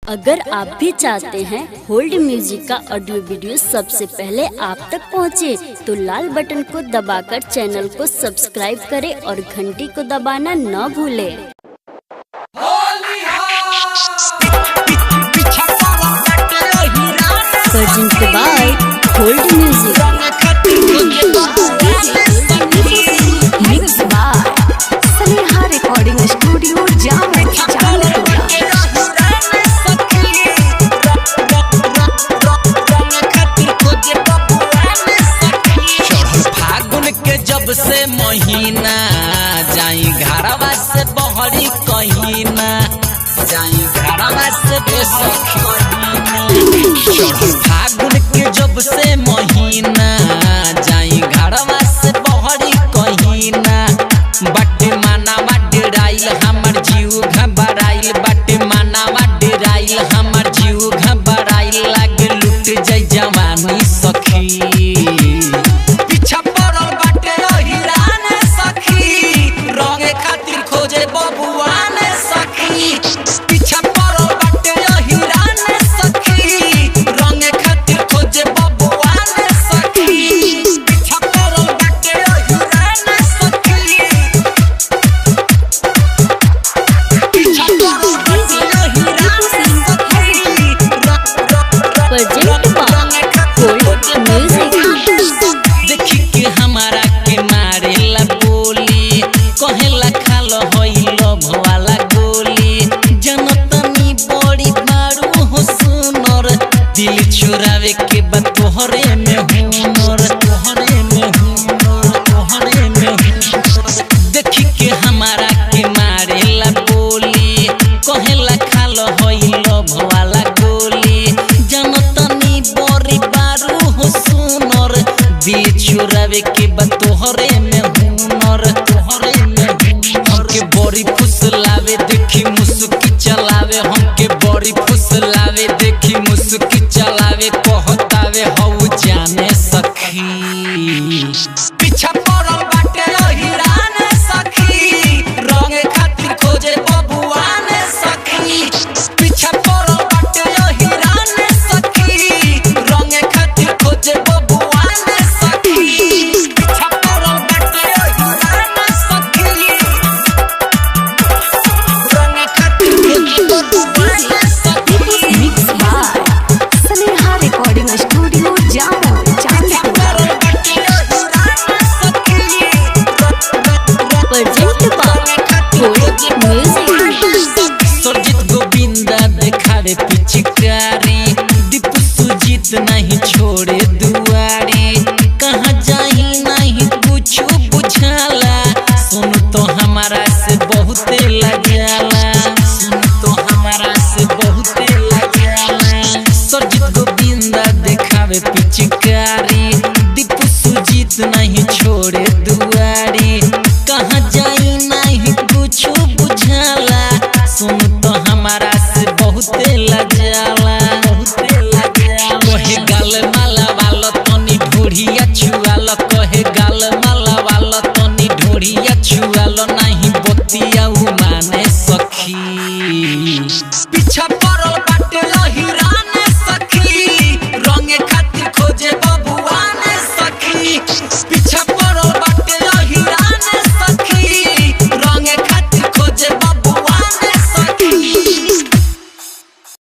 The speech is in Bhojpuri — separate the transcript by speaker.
Speaker 1: अगर आप भी चाहते हैं होल्ड म्यूजिक का ऑडियो वीडियो सबसे पहले आप तक पहुंचे, तो लाल बटन को दबाकर चैनल को सब्सक्राइब करें और घंटी को दबाना न भूलें। Present by hold music. Mix by Sneha recording studio Jamo Chandpura.
Speaker 2: जब से महीना जाई घरवा से बहरी कहीं ना जाई घरवा से फागुन के जब से महीना जाई घरवा से बहरी कहीं ना बटे मानावा डेराइल हमर जीव घबराइल बटे मानावा डेराइल हमर जीव घबराइल लागे लुट जाई जवानी सखी। देखी के हमारा के मारेला बोली कहेला खालो होइलो भवाला गोली जनतनी बड़ी मारू हो सुनर दिल चुरावे के बात तोहरे में हुनर तोहरे में हुनर तोहरे में हुनर। देखी के हमारा के मारेला बोली कहेला खालो होइलो भवाला गोली जनतनी बड़ी मारू हो सुनर दिल चुरावे के बात तोहरे में हुनर तोहरे में हुनर। हमके बड़ी फुसलावे देखी मुस्की चलावे हमके बड़ी फुसलावे देखी मुस्की चलावे कहतावे हऊ जाने सखी पीछा पड़ल बाटे हिरान सखी रंगे खातिर खोजे बबुआन सखी पीछा पड़ल बाटे हिरान सखी रंगे खातिर खोजे बबुआन सखी पीछा पड़ल बाटे हिरान सखी रंगे खातिर खोजे बबुआन सखी।
Speaker 1: Mix by Sneha recording studio Jamo Chandpura. Present by hold music.
Speaker 2: Surjeet Govinda देखावे पिचकारी दीपू सुजीत नहीं छोड़े